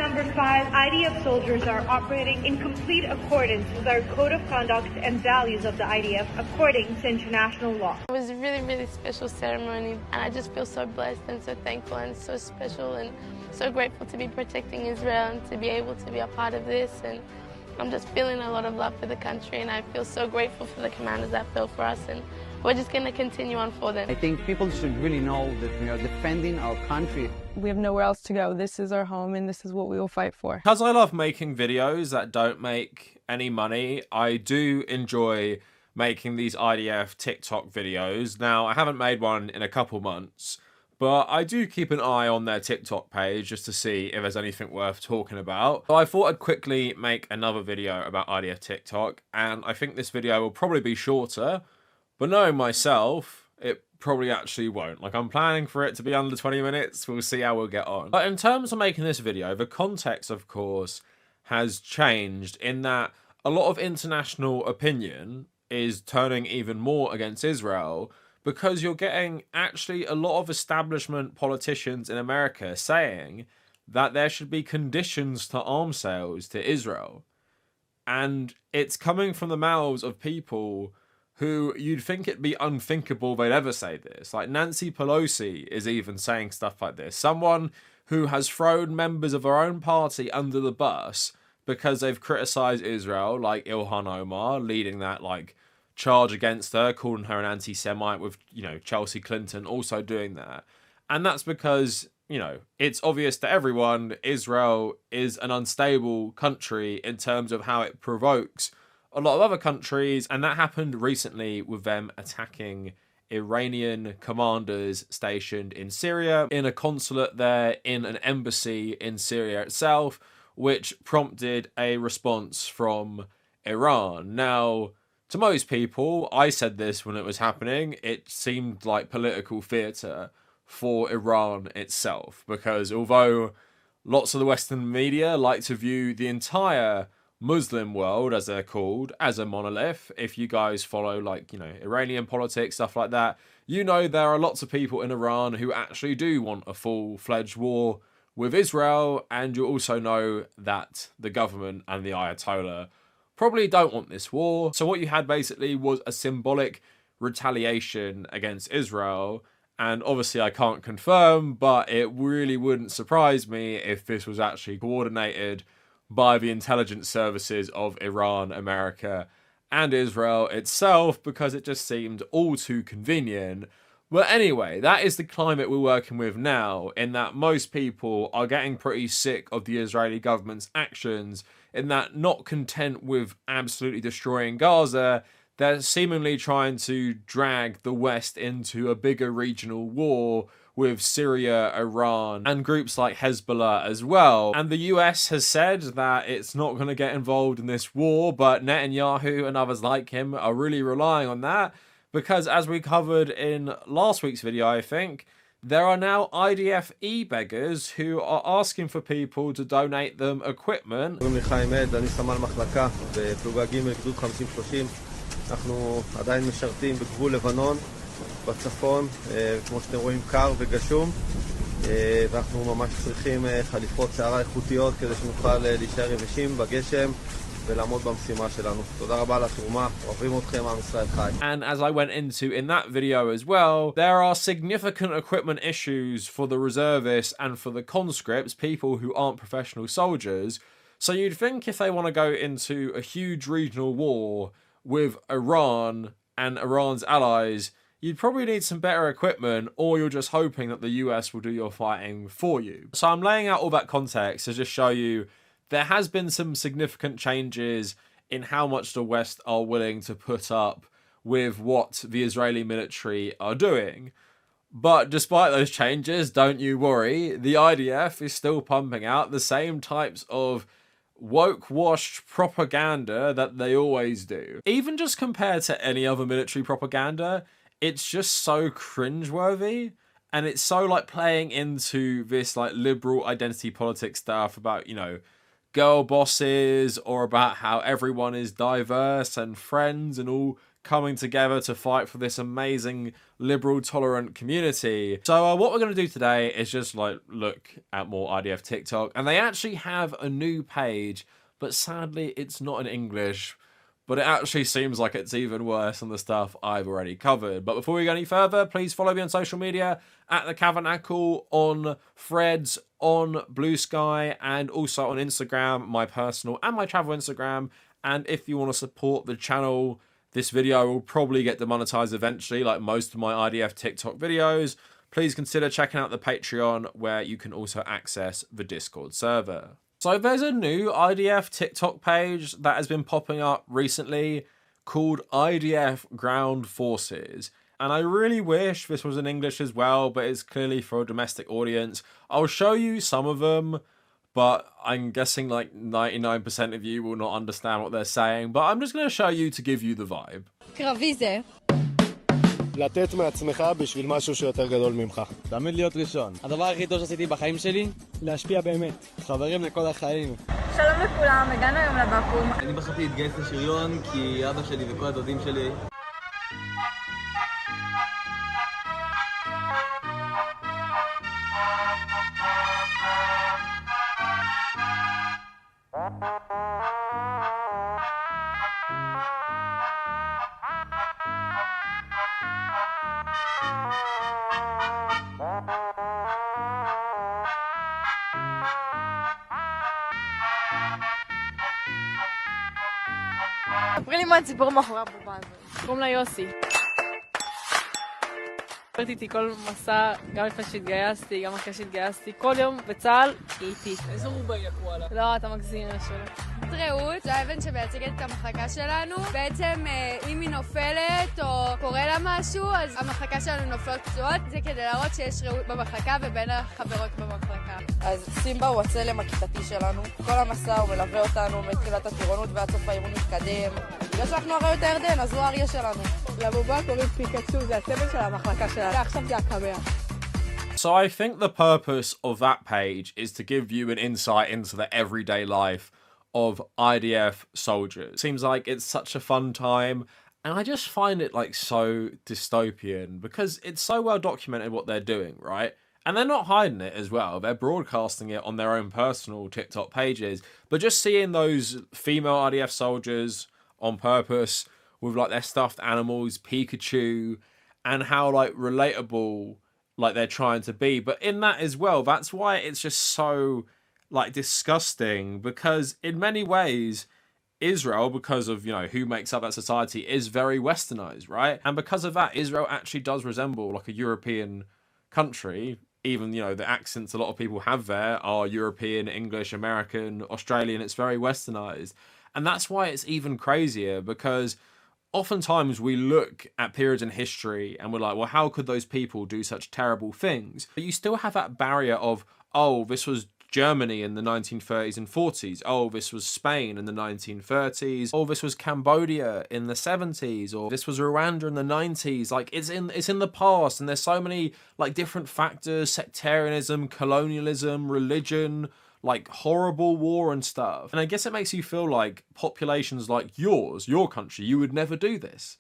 number 5, IDF soldiers are operating in complete accordance with our code of conduct and values of the IDF according to international law. It was a really, really special ceremony, and I just feel so blessed and so thankful and so special and so grateful to be protecting Israel and to be able to be a part of this. And I'm just feeling a lot of love for the country, and I feel so grateful for the commanders that fell for us, and we're just going to continue on for them. I think people should really know that we are defending our country. We have nowhere else to go. This is our home, and this is what we will fight for. Because I love making videos that don't make any money, I do enjoy making these IDF TikTok videos. Now, I haven't made one in a couple months, but I do keep an eye on their TikTok page just to see if there's anything worth talking about. So I thought I'd quickly make another video about IDF TikTok, and I think this video will probably be shorter, but knowing myself, it probably actually won't. Like, I'm planning for it to be under 20 minutes. We'll see how we'll get on. But in terms of making this video, the context, of course, has changed in that a lot of international opinion is turning even more against Israel, because you're getting actually a lot of establishment politicians in America saying that there should be conditions to arms sales to Israel. And it's coming from the mouths of people who you'd think it'd be unthinkable they'd ever say this. Like, Nancy Pelosi is even saying stuff like this. Someone who has thrown members of her own party under the bus because they've criticised Israel, like Ilhan Omar, leading that, like, charge against her, calling her an anti-Semite, with, you know, Chelsea Clinton also doing that. And that's because, you know, it's obvious to everyone Israel is an unstable country in terms of how it provokes a lot of other countries, and that happened recently with them attacking Iranian commanders stationed in Syria, in a consulate there, in an embassy in Syria itself, which prompted a response from Iran. Now, to most people, I said this when it was happening, it seemed like political theatre for Iran itself, because although lots of the Western media like to view the entire Muslim world, as they're called, as a monolith, if you guys follow, like, you know, Iranian politics, stuff like that, you know there are lots of people in Iran who actually do want a full-fledged war with Israel, and you also know that the government and the Ayatollah probably don't want this war. So what you had basically was a symbolic retaliation against Israel, and obviously I can't confirm, but it really wouldn't surprise me if this was actually coordinated by the intelligence services of Iran, America, and Israel itself, because it just seemed all too convenient. But anyway, that is the climate we're working with now, in that most people are getting pretty sick of the Israeli government's actions, in that, not content with absolutely destroying Gaza, they're seemingly trying to drag the West into a bigger regional war with Syria, Iran, and groups like Hezbollah as well. And the US has said that it's not going to get involved in this war, but Netanyahu and others like him are really relying on that, because as we covered in last week's video, I think, there are now IDF e-beggars who are asking for people to donate them equipment. אנחנו עדיין משרתים בגבול לבנון, בצפון, כמו שאתם רואים קר וגשום, ואנחנו ממש צריכים חליפות שערה איכותיות כדי שנוכל להישאר יבשים בגשם ולעמוד במשימה שלנו. תודה רבה על התרומה, אוהבים אתכם, עם ישראל חי. And as I went into in that video as well, there are significant equipment issues for the reservists and for the conscripts, people who aren't professional soldiers. So you'd think if they want to go into a huge regional war with Iran and Iran's allies, you'd probably need some better equipment, or you're just hoping that the US will do your fighting for you. So I'm laying out all that context to just show you there has been some significant changes in how much the West are willing to put up with what the Israeli military are doing. But despite those changes, don't you worry, the IDF is still pumping out the same types of woke-washed propaganda that they always do. Even just compared to any other military propaganda, it's just so cringeworthy, and it's so, like, playing into this, like, liberal identity politics stuff about, you know, girl bosses, or about how everyone is diverse and friends and all coming together to fight for this amazing liberal tolerant community. So what we're going to do today is just like look at more IDF TikTok, and they actually have a new page, but sadly it's not in English, but it actually seems like it's even worse than the stuff I've already covered. But before we go any further, please follow me on social media at the Kavernacle, on Threads, on Blue Sky, and also on Instagram, my personal and my travel Instagram. And if you want to support the channel, this video will probably get demonetized eventually, like most of my IDF TikTok videos. Please consider checking out the Patreon, where you can also access the Discord server. So there's a new IDF TikTok page that has been popping up recently called IDF Ground Forces. And I really wish this was in English as well, but it's clearly for a domestic audience. I'll show you some of them, but I'm guessing like 99% of you will not understand what they're saying. But I'm just going to show you to give you the vibe. קרבי זה. לתת מעצמך בשביל משהו שיותר גדול ממך. תמיד להיות ראשון. הדבר הכי טוב שעשיתי בחיים שלי, להשפיע באמת. חברים לכל החיים. שלום לכולם, הגענו היום לבקו"ם. אני בחרתי להתגייס לשריון כי אבא שלי וכל הדודים שלי ספרי לי מה הציפור מאחורי הבובה הזאת. קוראים לה יוסי. עברתי איתי כל מסע, גם לפני שהתגייסתי, גם אחרי שהתגייסתי, כל יום בצה"ל היא איתי. איזה רובה יקרו עליו? לא, אתה מגזים משהו. רעות, זו האבן שמייצגת את המחלקה שלנו. בעצם אם היא נופלת או קורה לה משהו, אז המחלקה שלנו נופלות פצועות. זה כדי להראות שיש רעות במחלקה ובין החברות במחלקה. אז סימבה הוא הצלם הכיתתי שלנו. כל המסע הוא מלווה אותנו מתחילת הטירונות ועד סוף האימון מתקדם. בגלל שאנחנו אריות הירדן, אז הוא האריה שלנו. לבובה קוראים פיקצ'ו, זה הסמל של המחלקה שלנו. עכשיו זה הקמע. So I think the purpose of that page is to give you an insight into the everyday life of IDF soldiers. Seems like it's such a fun time, and I just find it like so dystopian because it's so well documented what they're doing, right? And they're not hiding it as well. They're broadcasting it on their own personal TikTok pages. But just seeing those female IDF soldiers on purpose with like their stuffed animals, Pikachu, and how like relatable like they're trying to be. But in that as well, that's why it's just so like disgusting, because in many ways Israel, because of, you know, who makes up that society, is very westernized, right? And because of that, Israel actually does resemble like a European country. Even, you know, the accents a lot of people have there are European, English, American, Australian. It's very westernized. And that's why it's even crazier, because oftentimes we look at periods in history and we're like, well, how could those people do such terrible things? But you still have that barrier of, oh, this was Germany in the 1930s and 40s. Oh, this was Spain in the 1930s. Oh, this was Cambodia in the 70s. Or this was Rwanda in the 90s. Like, it's in the past, and there's so many like different factors: sectarianism, colonialism, religion, like horrible war and stuff. And I guess it makes you feel like populations like yours, your country, you would never do this.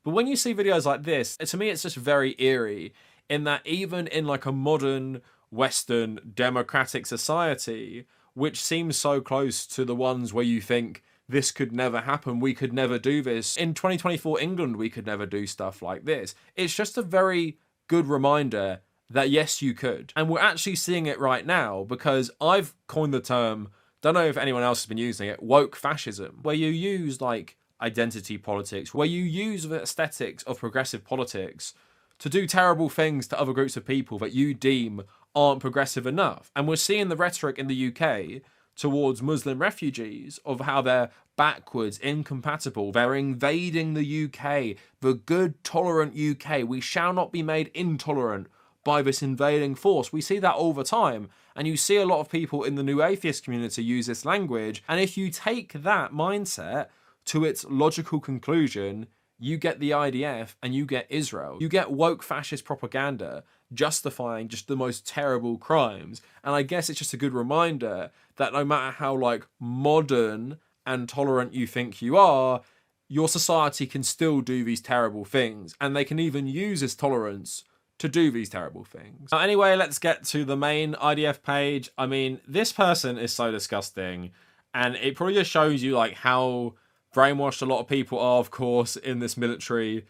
But when you see videos like this, to me it's just very eerie, in that even in like a modern Western democratic society, which seems so close to the ones where you think this could never happen, we could never do this. In 2024 England, we could never do stuff like this. It's just a very good reminder that yes, you could. And we're actually seeing it right now, because I've coined the term, don't know if anyone else has been using it, woke fascism, where you use like identity politics, where you use the aesthetics of progressive politics to do terrible things to other groups of people that you deem aren't progressive enough. And we're seeing the rhetoric in the UK towards Muslim refugees of how they're backwards, incompatible, they're invading the UK, the good, tolerant UK. We shall not be made intolerant by this invading force. We see that all the time, and you see a lot of people in the new atheist community use this language. And if you take that mindset to its logical conclusion, you get the IDF and you get Israel. You get woke fascist propaganda justifying just the most terrible crimes. And I guess it's just a good reminder that no matter how like modern and tolerant you think you are, your society can still do these terrible things, and they can even use this tolerance to do these terrible things. Now, anyway, let's get to the main IDF page. I mean, this person is so disgusting, and it probably just shows you like how brainwashed a lot of people are, of course, in this military,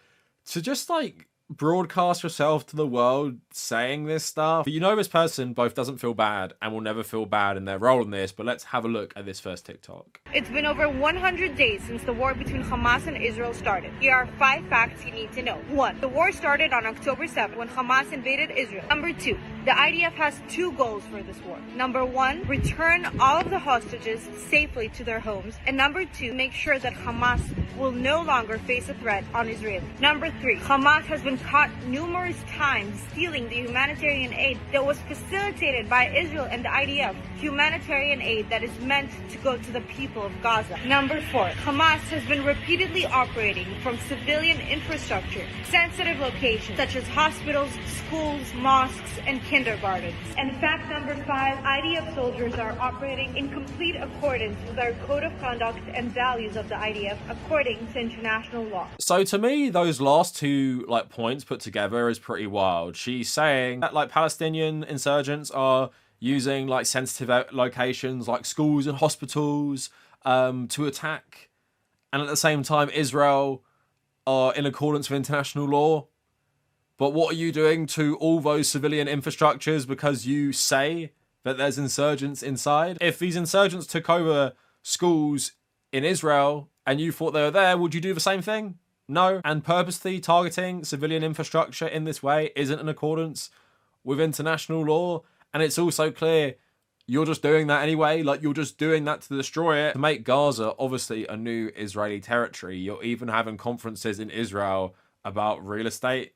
to just like broadcast yourself to the world saying this stuff. But you know, this person both doesn't feel bad and will never feel bad in their role in this. But let's have a look at this first TikTok. It's been over 100 days since the war between Hamas and Israel started. Here are 5 facts you need to know. 1. The war started on October 7th when Hamas invaded Israel. Number 2. The IDF has 2 goals for this war. Number 1, return all of the hostages safely to their homes. And number 2, make sure that Hamas will no longer face a threat on Israel. Number 3, Hamas has been caught numerous times stealing the humanitarian aid that was facilitated by Israel and the IDF. Humanitarian aid that is meant to go to the people of Gaza. Number 4, Hamas has been repeatedly operating from civilian infrastructure, sensitive locations such as hospitals, schools, mosques, and kindergartens. And fact number 5, IDF soldiers are operating in complete accordance with our code of conduct and values of the IDF according to international law. So to me, those last 2 like points put together is pretty wild. She's saying that like Palestinian insurgents are using like sensitive locations like schools and hospitals to attack, and at the same time Israel are in accordance with international law. But what are you doing to all those civilian infrastructures because you say that there's insurgents inside? If these insurgents took over schools in Israel and you thought they were there, would you do the same thing? No. And purposely targeting civilian infrastructure in this way isn't in accordance with international law. And it's also clear you're just doing that anyway. Like, you're just doing that to destroy it, to make Gaza obviously a new Israeli territory. You're even having conferences in Israel about real estate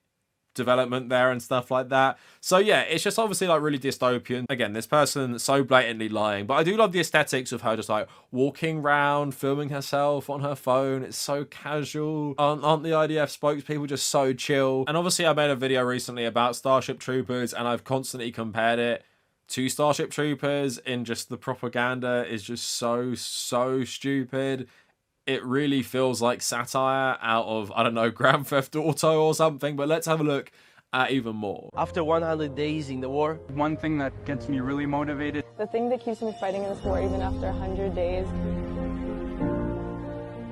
development there and stuff like that. So yeah, it's just obviously like really dystopian. Again, this person so blatantly lying, but I do love the aesthetics of her just like walking around, filming herself on her phone. It's so casual. Aren't the IDF spokespeople just so chill? And obviously I made a video recently about Starship Troopers, and I've constantly compared it to Starship Troopers in just the propaganda is just so stupid. It really feels like satire out of, I don't know, Grand Theft Auto or something, but let's have a look at even more. After 100 days in the war, one thing that gets me really motivated, the thing that keeps me fighting in this war even after 100 days,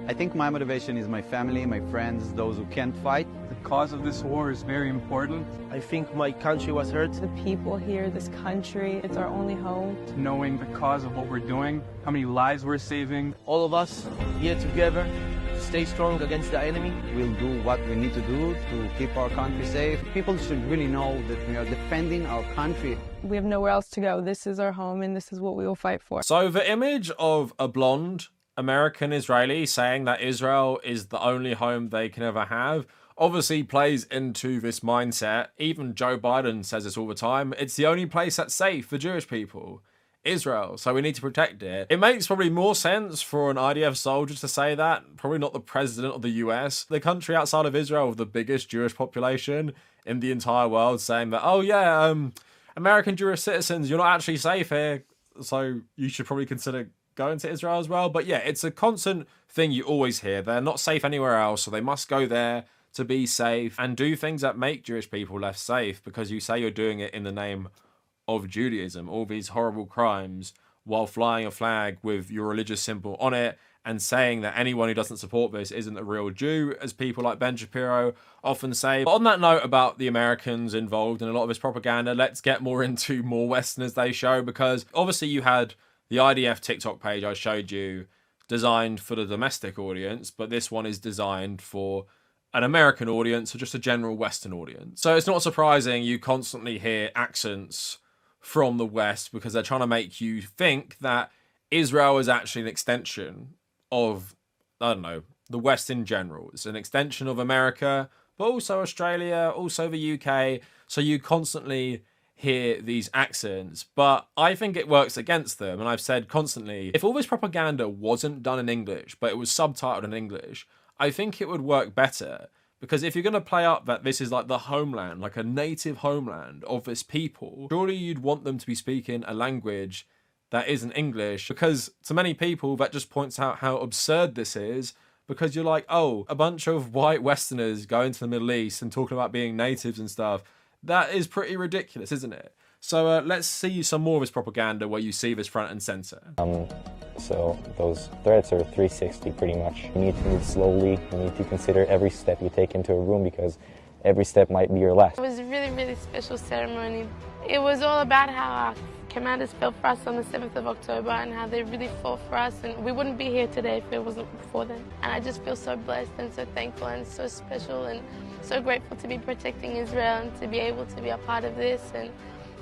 I think my motivation is my family, my friends, those who can't fight. The cause of this war is very important. I think my country was hurt. The people here, this country, it's our only home. Knowing the cause of what we're doing, how many lives we're saving. All of us here together to stay strong against the enemy. We'll do what we need to do to keep our country safe. People should really know that we are defending our country. We have nowhere else to go. This is our home and this is what we will fight for. So the image of a blonde American Israeli saying that Israel is the only home they can ever have obviously plays into this mindset. Even Joe Biden says this all the time. It's the only place that's safe for Jewish people, Israel, so we need to protect it. It makes probably more sense for an IDF soldier to say that, probably not the president of the US. The country outside of Israel with the biggest Jewish population in the entire world saying that, oh yeah, American Jewish citizens, you're not actually safe here, so you should probably consider going to Israel as well. But yeah, it's a constant thing you always hear. They're not safe anywhere else, so they must go there to be safe and do things that make Jewish people less safe because you say you're doing it in the name of Judaism. All these horrible crimes while flying a flag with your religious symbol on it and saying that anyone who doesn't support this isn't a real Jew, as people like Ben Shapiro often say. But on that note about the Americans involved in a lot of this propaganda, let's get more into more Westerners they show, because obviously you had the IDF TikTok page I showed you designed for the domestic audience, but this one is designed for an American audience or just a general Western audience. So it's not surprising you constantly hear accents from the West because they're trying to make you think that Israel is actually an extension of, I don't know, the West in general. It's an extension of America, but also Australia, also the UK. So you constantly hear these accents, but I think it works against them. And I've said constantly, if all this propaganda wasn't done in English, but it was subtitled in English, I think it would work better. Because if you're going to play up that this is like the homeland, like a native homeland of this people, surely you'd want them to be speaking a language that isn't English, because to many people that just points out how absurd this is, because you're like, oh, a bunch of white Westerners going to the Middle East and talking about being natives and stuff. That is pretty ridiculous, isn't it? So let's see some more of his propaganda where you see this front and center. So those threats are 360 pretty much. You need to move slowly. You need to consider every step you take into a room because every step might be your last. It was a really, really special ceremony. It was all about how our commanders fought for us on the 7th of October and how they really fought for us, and we wouldn't be here today if it wasn't for them. And I just feel so blessed and so thankful and so special and so grateful to be protecting Israel and to be able to be a part of this. And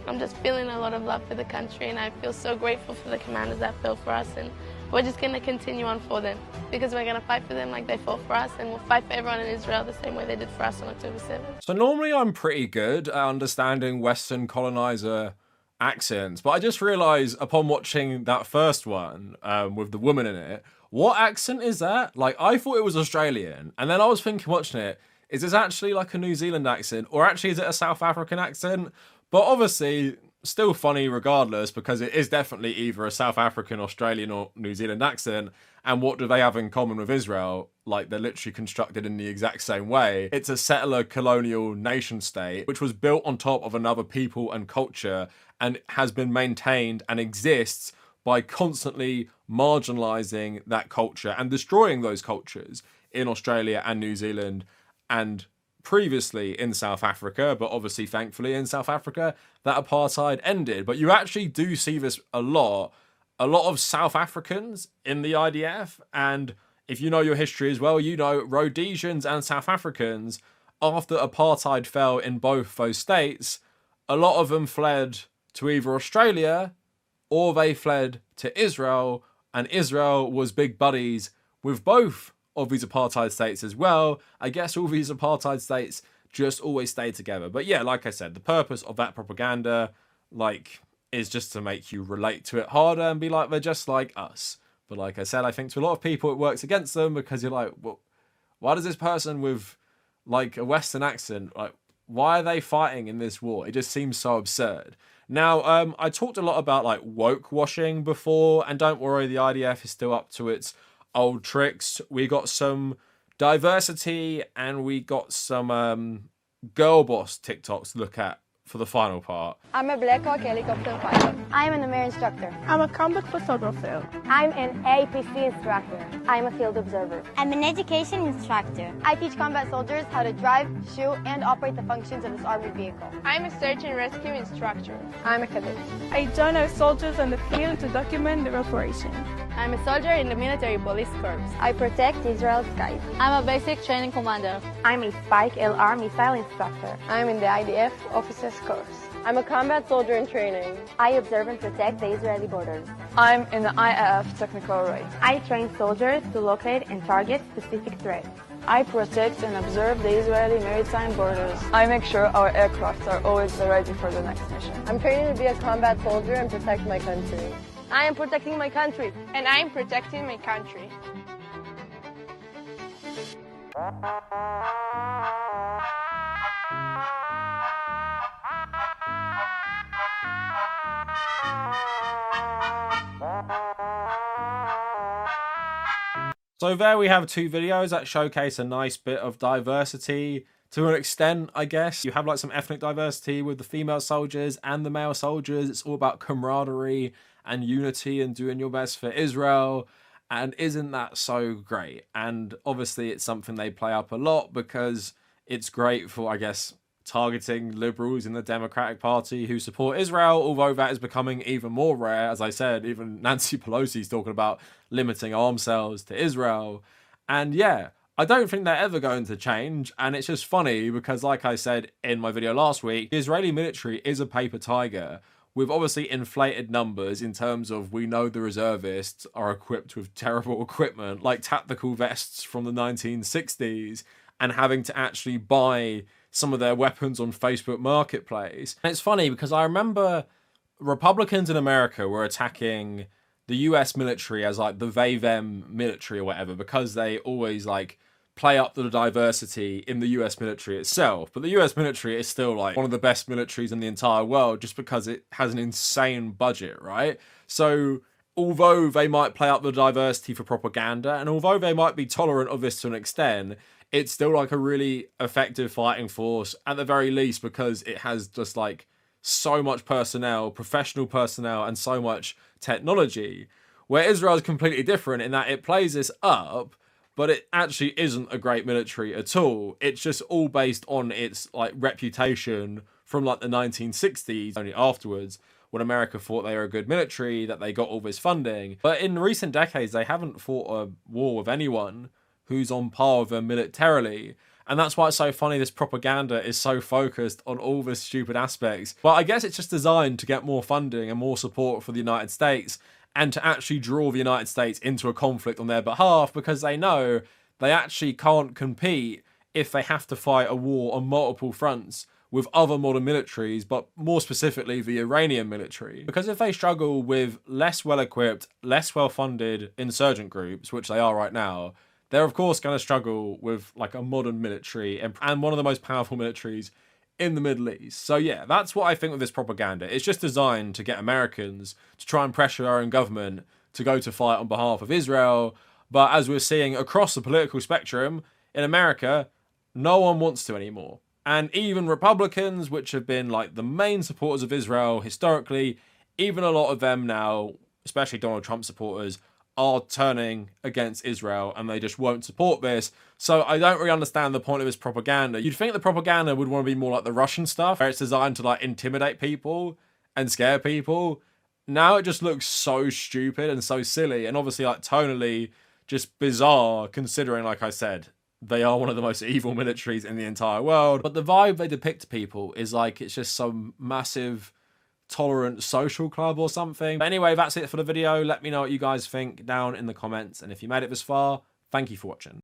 I'm just feeling a lot of love for the country, and I feel so grateful for the commanders that fought for us, and we're just going to continue on for them because we're going to fight for them like they fought for us, and we'll fight for everyone in Israel the same way they did for us on October 7th. So normally I'm pretty good at understanding Western colonizer accents, but I just realized upon watching that first one with the woman in it, what accent is that? Like, I thought it was Australian, and then I was thinking watching it, is this actually like a New Zealand accent, or actually is it a South African accent? But obviously, still funny regardless, because it is definitely either a South African, Australian, or New Zealand accent. And what do they have in common with Israel? Like, they're literally constructed in the exact same way. It's a settler colonial nation state, which was built on top of another people and culture, and has been maintained and exists by constantly marginalizing that culture and destroying those cultures in Australia and New Zealand, and previously in South Africa, but obviously thankfully in South Africa that apartheid ended. But you actually do see this a lot of South Africans in the IDF, and if you know your history as well, you know Rhodesians and South Africans, after apartheid fell in both those states, a lot of them fled to either Australia or they fled to Israel, and Israel was big buddies with both of these apartheid states as well. I guess all these apartheid states just always stay together. But yeah, like I said, the purpose of that propaganda, like, is just to make you relate to it harder and be like, they're just like us. But like I said, I think to a lot of people it works against them, because you're like, well, why does this person with like a Western accent, like, why are they fighting in this war? It just seems so absurd. Now, I talked a lot about like woke washing before, and don't worry, the IDF is still up to its old tricks. We got some diversity and we got some girl boss TikToks to look at for the final part. I'm a Black Hawk helicopter pilot. I'm an MR instructor. I'm a combat photographer. I'm an APC instructor. I'm a field observer. I'm an education instructor. I teach combat soldiers how to drive, shoot, and operate the functions of this armored vehicle. I'm a search and rescue instructor. I'm a cadet. I join our soldiers on the field to document their operation. I'm a soldier in the military police corps. I protect Israel's skies. I'm a basic training commander. I'm a Spike LR missile instructor. I'm in the IDF officers course. I'm a combat soldier in training. I observe and protect the Israeli borders. I'm in the IDF technical array. I train soldiers to locate and target specific threats. I protect and observe the Israeli maritime borders. I make sure our aircraft are always ready for the next mission. I'm training to be a combat soldier and protect my country. I am protecting my country. And I am protecting my country. So there we have two videos that showcase a nice bit of diversity to an extent, I guess. You have like some ethnic diversity with the female soldiers and the male soldiers. It's all about camaraderie and unity and doing your best for Israel. And isn't that so great? And obviously it's something they play up a lot because it's great for, I guess, targeting liberals in the Democratic Party who support Israel, although that is becoming even more rare. As I said, even Nancy Pelosi is talking about limiting arms sales to Israel. And yeah, I don't think they're ever going to change. And it's just funny because, like I said in my video last week, the Israeli military is a paper tiger with obviously inflated numbers in terms of, we know the reservists are equipped with terrible equipment like tactical vests from the 1960s and having to actually buy some of their weapons on Facebook Marketplace. And it's funny because I remember Republicans in America were attacking the US military as like the they-them military or whatever, because they always like play up the diversity in the US military itself. But the US military is still like one of the best militaries in the entire world just because it has an insane budget, right? So although they might play up the diversity for propaganda, and although they might be tolerant of this to an extent, it's still like a really effective fighting force at the very least, because it has just like so much personnel, professional personnel, and so much technology. Where Israel is completely different in that it plays this up, but it actually isn't a great military at all. It's just all based on its like reputation from like the 1960s, only afterwards, when America thought they were a good military, that they got all this funding. But in recent decades, they haven't fought a war with anyone who's on par with them militarily. And that's why it's so funny this propaganda is so focused on all the stupid aspects. But I guess it's just designed to get more funding and more support for the United States, and to actually draw the United States into a conflict on their behalf, because they know they actually can't compete if they have to fight a war on multiple fronts with other modern militaries, but more specifically the Iranian military. Because if they struggle with less well-equipped, less well-funded insurgent groups, which they are right now, they're of course going to struggle with like a modern military and one of the most powerful militaries in the Middle East. So yeah, that's what I think of this propaganda. It's just designed to get Americans to try and pressure our own government to go to fight on behalf of Israel. But as we're seeing across the political spectrum, in America, no one wants to anymore. And even Republicans, which have been like the main supporters of Israel historically, even a lot of them now, especially Donald Trump supporters, are turning against Israel, and they just won't support this. So I don't really understand the point of this propaganda. You'd think the propaganda would want to be more like the Russian stuff, where it's designed to like intimidate people and scare people. Now it just looks so stupid and so silly, and obviously like tonally just bizarre, considering, like I said, they are one of the most evil militaries in the entire world. But the vibe they depict people is like it's just some massive tolerant social club or something. But anyway, that's it for the video. Let me know what you guys think down in the comments, and if you made it this far, thank you for watching.